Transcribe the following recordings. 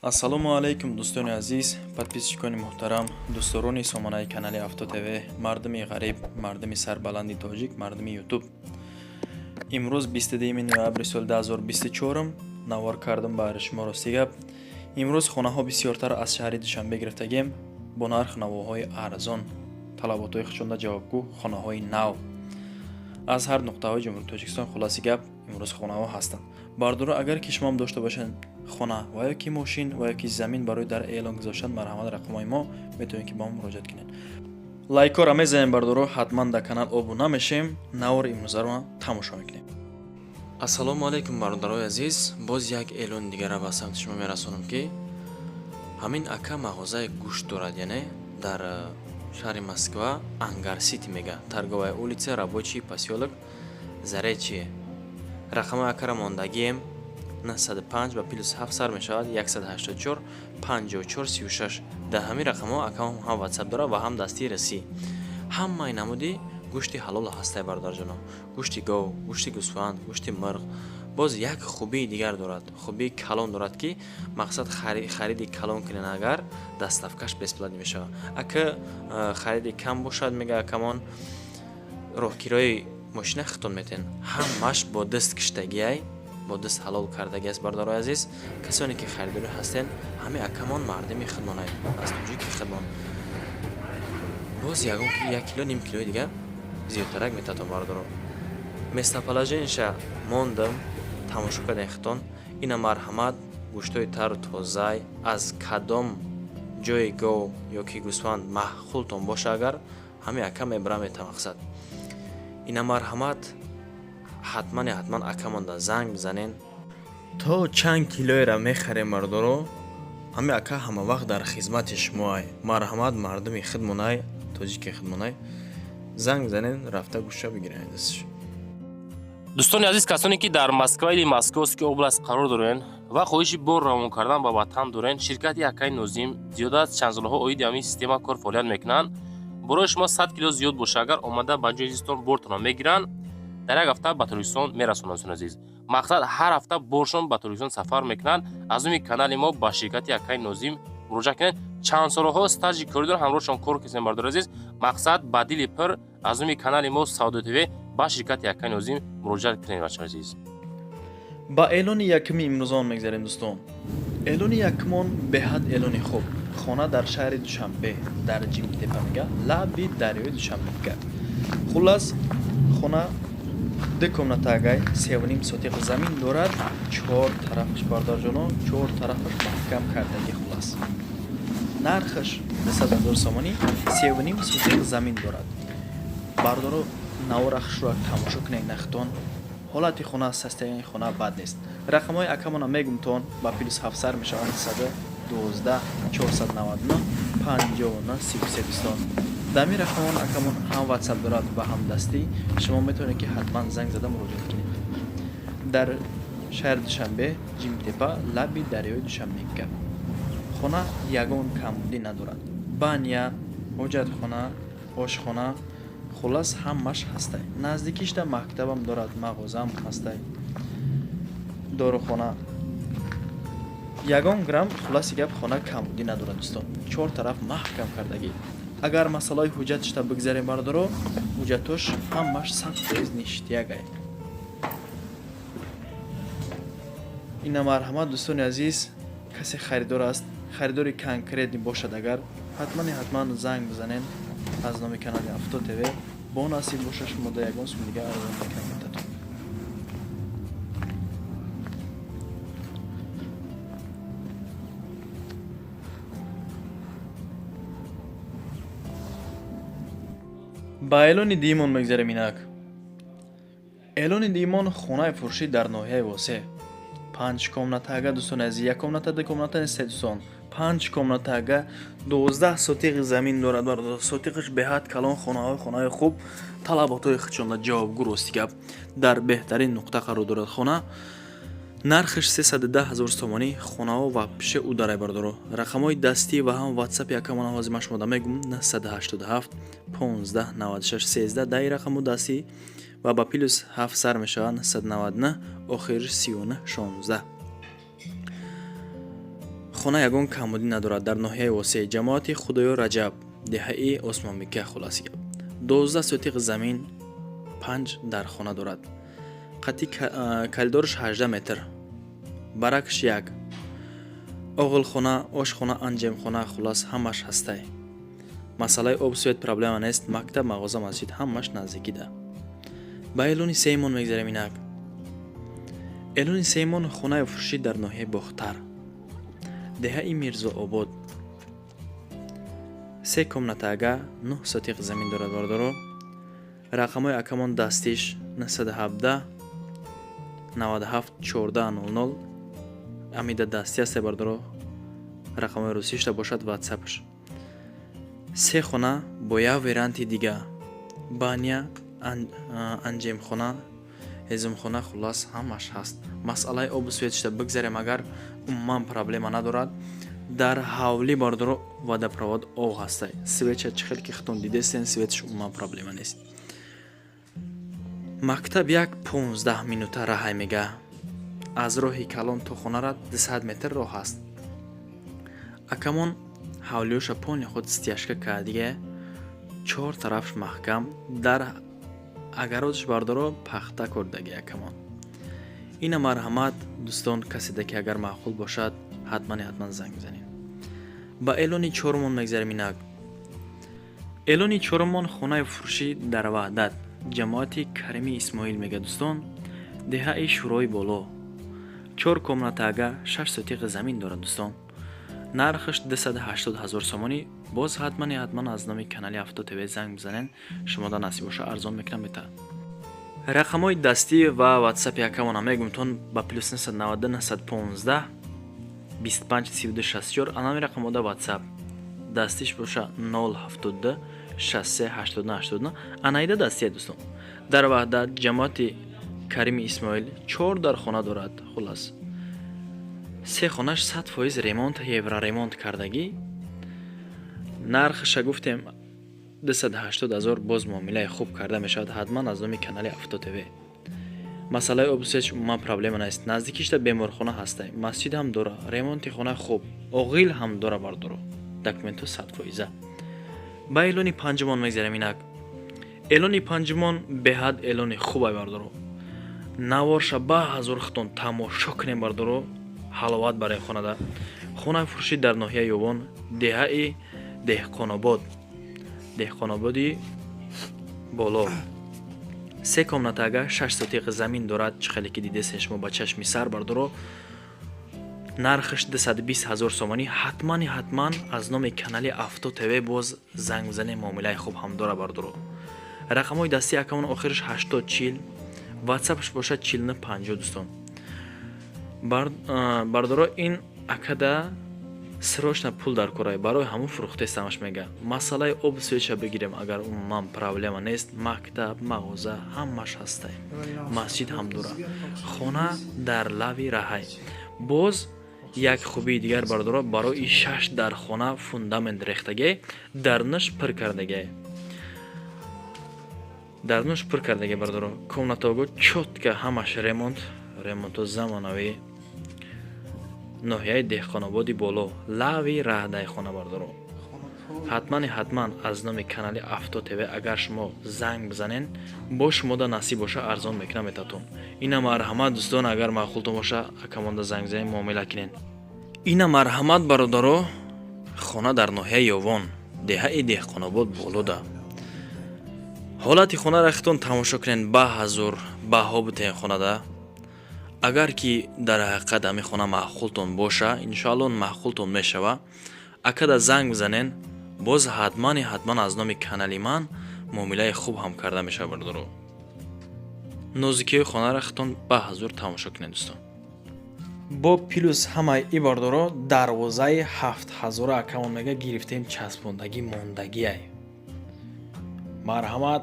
ассалому алайкум дӯстони азиз, подписчикони муҳтарам, дӯстдорони сомонаи канали Авто ТВ, мардуми ғариб, мардуми сарбаланди тоҷик, мардуми ютуб. имрӯз 22 ноябри соли 2024 навор кардам баҳри шумо рости гап. имрӯз хонаҳо бисёртар аз шаҳри Душанбе гирифтагем бо нарх навоҳои арзон, талаботҳои хушонда ҷавобгӯ, хонаҳои нав аз ҳар нуқтаҳои ҷумҳурии Тоҷикистон. хулоси гап, имрӯз хонаҳо ҳастанд. бардуро агар ки шумо дошта бошед хона ва ё ки мошин ва ё ки замин барои дар эълон гузоштан, марҳамат рақамҳои мо метавонед ки ба мо муроҷиат кунед. лайкора мезанем, бардуро ҳатман дар канал обуна мешем. навори имрӯзаро тамошо мекунем. ассалому алайкум бародарои азиз, боз як эълони дигара ба самти шумо мерасонам ки ҳамин ака мағозаи гӯшт дорад, яъне дар шаҳри Москва Ангар Сити мега, торговая улица, рабочий посёлок, Заречье. рақамаи акара мондагием 95 ба плюс 7 сар мешавад 184 54 36. дар ҳамин рақамҳо акаам ҳам ватсап дорад ва ҳам дастии расӣ. ҳамаи намуди гӯшти ҳалол ҳастай бародарҷоно, гӯшти гов, гӯшти гӯсфанд, гӯшти мирғ. боз як хубии дигар дорад, хубии калон дорад ки мақсад хариди калон кунен, агар дастафкаш бесплатни мешавад. ака хариди кам бошад, мега акамон роҳкирои мошина хитон метен, ҳамаш бо даст киштагиай, бо даст ҳалол кардагиаст. бародарои азиз, касоне ки харидорӣ ҳастен, ҳами акамон мардуми хидмонай аз тоҷики хидмон. боз ягон ки 1 кило ним килои дигар зиёдтарак метатон. бародаро местоположениша мондам, тамошо кардем хитон. ина марҳамат гӯштҳои тару тозаи аз кадом ҷои гов ё ки гӯсфанд маҳхултон боша, агар ҳами ака мебарам мета мақсад. ина марҳамат ҳатман акамонда занг бизанен, то чанд килоера мехарем. бародаро ҳами ака ҳама вақт дар хизмати шумоай. марҳамат мардуми хидмонай, тоҷики хидмонай, занг бизанен, рафта гӯшта бигирен дасташ. дӯстони азиз, касоне ки дар Москва или Московский област қарор дорен ва хоҳиши бор равон кардан ба ватан дорен, ширкати Акаи Нозим зиёда аз чанд солҳо оиди ҳамин система кор фаъолият мекунанд. борои шумо 100 кило зиёд боша, агар омада ба ҷои зистон бортонро мегиранд, дар як ҳафта ба Тоҷикистон мерасонанд. дӯстони азиз, мақсад ҳар ҳафта боршон ба Тоҷикистон сафар мекунанд. аз уми канали мо ба ширкати Акаи Нозим муроҷиат кунед. чанд солҳо стажи корӣ доранд, ҳамроҳшон кор кардем. бародари азиз, мақсад ба дили пир аз уми канали мо Саудо ТВ ба ширкати Акаи Нозим муроҷиат кунед. бачаҳои азиз, ба эълони якуми имрӯзон мегзарем. дӯстон, эълони якумон беҳад эълони хуб. хона дар шаҳри Душанбе, дар Ҷимтепа мега, лаби дарёи Душанбе мега. хулас хона 2 комнатагай 3.5 сотиқ замин дорад. 4 тарафаш бародарҷоно, 4 тарафаш маҳкам кардаги. хулас нархаш 200,000 сомонӣ, 3.5 сотиқ замин дорад. бародаро наворахшро тамошо кунед нахтон. ҳолати хона, состоянии хона бад нест. рақамҳои акамона мегумтон ба плюс 7 сар мешаванд 112 499 59 33 дӯстон. дами рақамон акамон ҳам ватсап дорад ва ҳам дастӣ. шумо метавонед ки ҳатман занг зада муроҷиат кунед. дар шаҳри Душанбе, Ҷимтепа, лаби дарёи Душанбе мега. хона ягон камбудӣ надорад. баня, ҳоҷатхона, ошхона, хулас ҳамаш ҳастай. наздикишда мактабам дорад, мағозаам ҳастай, дорухона. ягон грамм хуласи гап хона камбудӣ надорад. дӯстон, 4 тараф маҳкам кардагӣ. агар масъалаи ҳуҷҷатишда бигзарем, бародаро ҳуҷҷатош ҳамаш 100% ништиягай. ина марҳамат дӯстони азиз, касе харидор аст, харидори конкретни бошад, агар ҳатман занг бизанен аз номи канали Авто ТВ. бо насиб боша шумо да ягон сум дига арзон мекунем метатон. ба эълони диимон мегзарем. инак эълони диимон хонаи фурӯшӣ дар ноҳияи восеъ. 5 комнатага дӯстони азиз, 1 комната 2 комната нест дӯстон, 5 комнатага 12 сотиқи замин дорад. бародаро сотиқаш беҳад калон, хонаҳои хуб, талаботҳои хичонда ҷавобгӯ, рости гап дар беҳтарин нуқта қарор дорад. хона нархаш 310,000 сомонӣ. хонаҳо ва пиши ӯ дарай. бародаро рақамҳои дастӣ ва ҳам ватсапи акамон ҳозима шумода мегум 987 15 96 13. даи рақаму дастӣ ва ба плюс 7 сар мешавад 999 охир 39 16. хона ягон камбудӣ надорад. Дар ноҳияи восеъ ҷамоати Худоё Раҷаб, деҳаи Осмонбекка хулоси гап. 12 сотиқ замин, 5 дар хона дорад. Қадди калидорш 18 метр, баракш 1, оғилхона, ошхона, анҷемхона, хулос ҳамаш ҳастай. Масъалаи об сует проблема нест. Мактаб, мағоза, масҷид ҳамаш наздикида. ба Элони Сеймон мегзарем инак. Элони Сеймон хонаи фурӯшӣ дар ноҳияи Бохтар, деҳаи Мирзообод. 3 комнатаага 9 сотиқ замин дорад бардоро. Рақамҳои акамон дастиш 917 97 14 00. амида дастӣ аст бардоро. рақамҳои русишта бошад ватсапш. 3 хона бо як варианти дига. баня, анҷемхона, ҳезмхона, хулос ҳамаш ҳаст. масъалаи обу суветшта бигзарем, агар умуман проблема надорад. дар ҳавлӣ бардоро водопровод об ҳастай. светша чӣ хел ки хитон дидестен, светш умуман проблема нест. мактаб як 15 минута раҳай мега. аз роҳи калон то хонара 200 метр роҳ аст. акамон ҳавлиёша пони худ стяжка кардиге, 4 тарафш маҳкам, дар агарозш бардоро пахта кордаги акамон. ина марҳамат дӯстон, каседа ки агар маъқул бошад ҳатман занг бизанед. ба Элони чорумон мегзарем инак. Элони чорумон хонаи фурӯшӣ дар Ваҳдат, ҷамоати Карими Исмоил мега дӯстон, деҳаи Шӯрои боло. 4 комнатаага 6 сотиқ замин дорад дӯстон. нархш 280 000 сомонӣ. боз ҳатман аз номи канали Авто ТВ занг бизанен, шумода насиб боша арзон мекунам бета. рақамҳои дастӣ ва ватсапи акамона мегумтон ба +990 915 25 32 64. анами рақамода ватсап дастиш боша 072 63 89 89. анаида дастия дӯстон. дар Ваҳдат, ҷамоати Карими Исмоил 4 дар хона дорад. хулас 3 хонаш 100% ремонт, евроремонт кардагӣ. нархша гуфтем 280 000. боз муомилаи хуб карда мешавад ҳатман аз номи канали Авто ТВ. масъалаи обусеч умуман проблема нест. наздикишта беморхона ҳастай. масҷид ҳам дора, ремонти хона хуб, оғил ҳам дора бардоро. документу 100%. ба Элони панҷумон мегзарем инак. Элони панҷумон беҳад элони хубай бардоро. наворша ба ҳазор хитон тамошо кунем бардоро. ҳаловат барои хонада. хонаи фурӯшӣ дар ноҳияи Ёбон, деҳаи деҳқонободи боло. 3 комнатаага 6 сотиқ замин дорад. чӣ хеле ки дидесен шумо ба чашми сар бардоро. нархш 220 000 сомонӣ. ҳатман аз номи канали Авто ТВ боз занг бизанем, муомилаи хуб ҳам дора бардоро. рақамҳои дастии акамон охирш 80 40. ватсапш бошад 49 50 дӯстон. бардоро ин акада срочно пул дар корай, барои ҳамун фурӯхтестамаш мега. масъалаи об суетша бигирем, агар умуман проблема нест. мактаб, мағоза ҳамаш ҳастай. масҷид ҳам дора. хона дар лави раҳай. боз як хубии дигар бардоро, барои 6 дар хона фундамент рехтаге, дарнаш пир кардагӣ бардоро. комнатаго чотка ҳамаш ремонту замонавӣ. ноҳияи деҳқонободи боло, лави раҳдай хона бардоро. ҳатман аз номи канали Авто ТВ агар шумо занг бизанен, бо шумода насиб боша арзон мекунам метатон. ина марҳамат дӯстон, агар маъқултон боша акамонда занг бизанен, муомила кунен. ина марҳамат бародаро, хона дар ноҳияи Ёвон, деҳаи деҳқонобод болода. ҳолати хонаро хитон тамошо кунен. ба ҳазор баҳо бутен хонада. агар ки дар ҳақиқат ҳамин хона маъқултон боша, иншоалло маъқултон мешава, акада занг бизанен, боз ҳатман аз номи канали ман муомилаи хуб ҳам карда мешава бардоро. нозикиҳои хонаро хитон ба ҳазор тамошо кунен дӯстон. бо плюс ҳамаи и бардоро дарвозаи 7000 акамон мега гирифтем, часпондагӣ мондагиай. марҳамат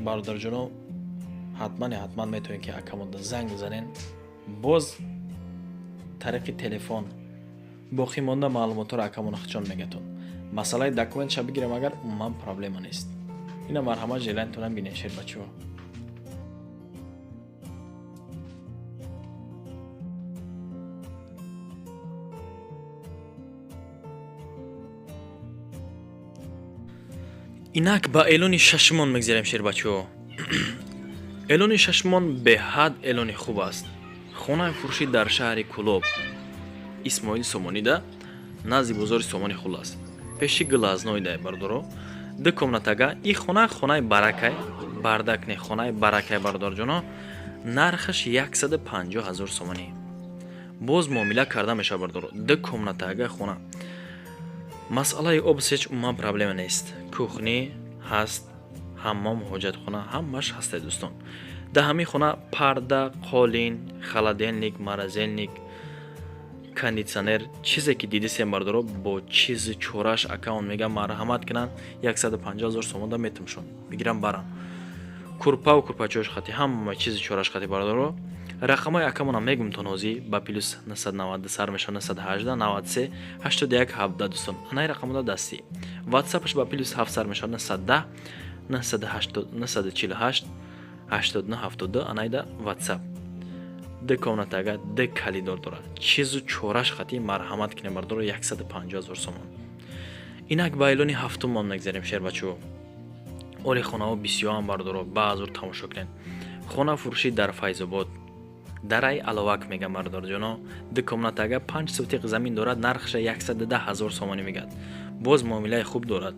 бародарҷоно, ҳатман метавонед ки акамонда занг бизанен, боз тариқи телефон боқӣ монда маълумотро акамона хичон мегатон. масъалаи документша бигирем, агар умуман проблема нест. ина марҳамат желаниатонам бинешед бачаҳо. инак ба эълони шашмон мегзарем шербачаҳо. эълони шашмон беҳад эълони хуб аст. хонаи фурӯшӣ дар шаҳри Кӯлоб, Исмоил Сомонида, назди бозори Сомони Хул аст. пеши Глазноида бардоро 2 комнатага. И хона хонаи баракай, бардакне хонаи баракай бардорҷоно, нархаш 150 000 сомонӣ. боз муомила карда меша бардоро. 2 комнатага хона. масъалаи обсеч умуман проблема нест. кухни ҳаст, ҳаммом, ҳоҷатхона, ҳаммаш ҳастед дӯстон. дар ҳамин хона парда, қолин, холодильник, морозилник, кондитсионер, чизе ки дидисем бардоро бо чизи чораш акаун мега марҳамат кинан 150 000 сомон да метумшон мигирам баран. курпаву курпачош хати ҳама чизи чораш хати бардоро. рақамои акамона мегум то нози ба плюс 990 сар меша 918 93 81 17 дӯстон. анаи рақамода дастӣ. ватсапаш ба плюс 7 сар меша 910 948 89 72 анаида ватсап. 2 комнатага 2 калидор дорад. чизу чораш хати марҳамат кине бардоро 150 000 сомон. инак ба эълони ҳафтумон мегзарем шербачаҳо. оли хонаҳо бисёрам бардоро баъзур тамошо кинен. хона фурӯшӣ дар Файзобод, дарай аловак мега мардорҷоно. 2 комнатага 5 сотиқ замин дорад. нархша 110 000 сомонӣ мегад. боз муомилаи хуб дорад.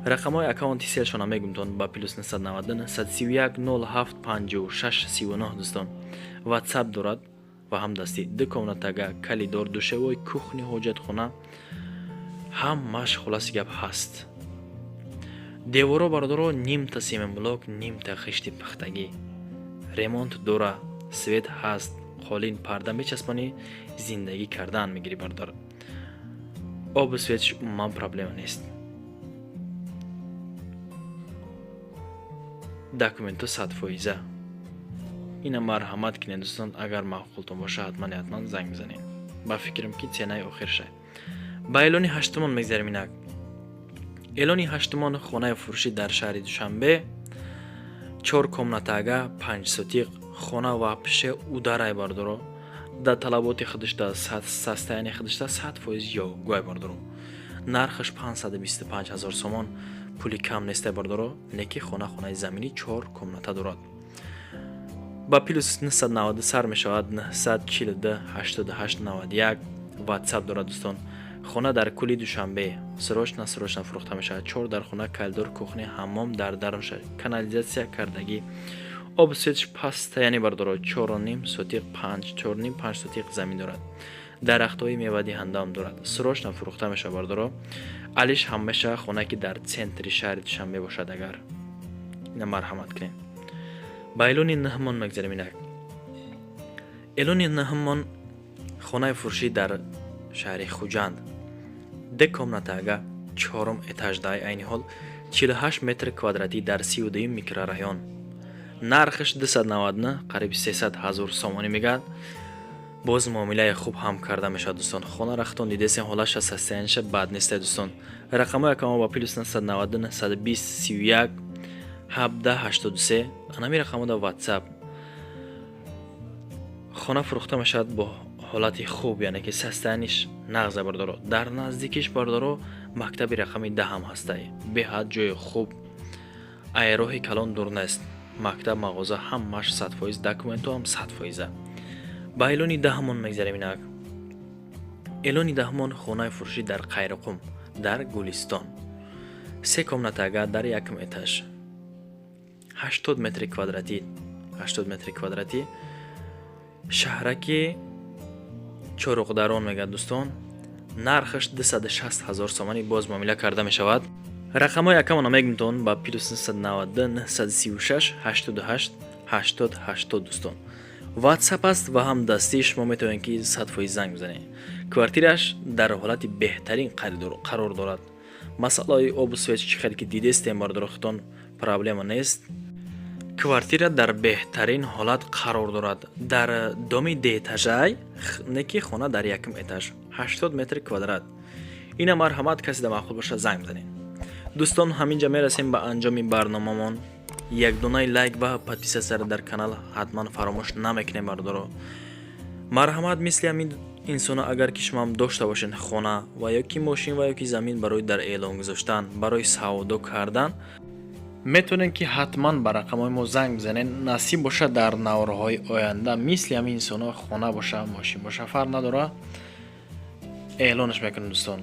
рақамои акаунти селшона мегумтон ба плюс 990 131 07 56 39 дӯстон. ватсап дорад ва ҳамдастӣ. 2 комнатага калидор, душевой, кухни, ҳоҷатхона, ҳаммаш хулоси гап ҳаст. деворо бардоро нимта семенблок, нимта хишти пахтагӣ. ремонт дора, свет ҳаст, қолин, парда мечаспонӣ, зиндагӣ кардан мегирӣ бардор. обу светш умуман проблема нест. документу 100%. ина марҳамат кинед дӯстон. агар маъқултон боша ҳатман занг бизанед. ба фикрам ки ценаи охирша. ба эълони ҳаштумон мегзарем. инак эълони ҳаштумон хонаи фурӯшӣ дар шаҳри Душанбе, 4 комнатага 5 сотиқ хона ва пише ударай бардоро. да талаботи худашда састаяни худашда 100% ёвгӯй бардоро. нархаш 525 000 сомон. пули кам нестай бардоро. неки хонаи заминӣ 4 комната дорад. ба плюс 990 сар мешавад 942 88 91 ватсап дорад дӯстон. хона дар кӯли Душанбе срочно фурӯхта мешавад. 4 дар хона калидор, кухни, ҳаммом дар дарунша, канализатсия кардагӣ, об светш пастаяни бардоро. 4.5 сотиқ 5 сотиқ замин дорад. дарахтҳои мевадиҳандаам дорад. срочно фурӯхта мешавад бардоро. алиш ҳамеша хона ки дар центри шаҳри Душанбе бошад. агар ина марҳамат кинед. ба эълони ноҳумон мегзарем. инак эълони ноҳумон хонаи фурӯшӣ дар шаҳри Хуҷанд, 2 комнатага 4 этаж дар айни ҳол 48 метр квадратӣ дар 32 микрорайон. нархаш 290 қариби 300 000 сомонӣ мегад. боз муомилаи хуб ҳам карда мешавад дӯстон. хона рахтон дидесен ҳолаша састаяниша бад нестай дӯстон. рақамои акамо ба плюс 990 120 31 17 83 анами рақамода ватсап. хона фурӯхта мешавад бо ҳолати хуб, яъне ки састаяниш нағза бардоро. дар наздикиш бардоро мактаби рақами 10 ҳастай. беҳад ҷои хуб, айроҳи калон дур нест. мактаб, мағоза ҳаммаш 100%, документу ҳам 100%. ба эълони даҳумон мегзарем. инак эълони даҳумон хонаи фурӯшӣ дар Қайрақум, дар Гулистон, 3 комнатага дар 1 этаж, 80 метри квадратӣ, шаҳраки Чоруқдарон мегад дӯстон. нархаш 260 000 сомонӣ. боз муомила карда мешавад. рақамои акамона мегумтон ба плюс 990 936 88 80 80 дӯстон. ватсап аст ва ҳам дастӣ шумо метавонед ки 100% занг бизанед. квартираш дар ҳолати беҳтарин қарор дорад. масъалаи обу свет чӣ хеле ки дидестем бардоро хитон проблема нест. квартира дар беҳтарин ҳолат қарор дорад. дар доми деэтажай неки хона дар 1 этаж 80 метр квадрат. ина марҳамат, каси да маъқул боша занг бизанед. дӯстон, ҳаминҷа мерасем ба анҷоми барномамон. якдонаи лайк ва подписатсия дар канал ҳатман фаромӯш намекунем бардоро. марҳамат, мисли ҳамин инсона агар ки шумо ҳам дошта бошед хона ва ё ки мошин ва ё ки замин барои дар эълон гузоштан, барои савдо кардан, метавонед ки ҳатман ба рақамҳои мо занг бизанед. Насиб боша дар навраҳои оянда мисли ҳамин инсонҳо хона боша, мошин боша, фарқ надора, эълонаш мекунем дӯстон.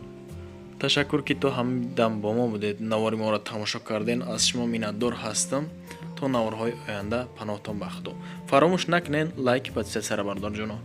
ташаккур ки то ҳамдам бо мо будед, навори моро тамошо карден. аз шумо миннатдор ҳастам. то навраҳои оянда паноҳтон ба худо. фаромӯш накунед лайки подписатсияро бардор ҷоно.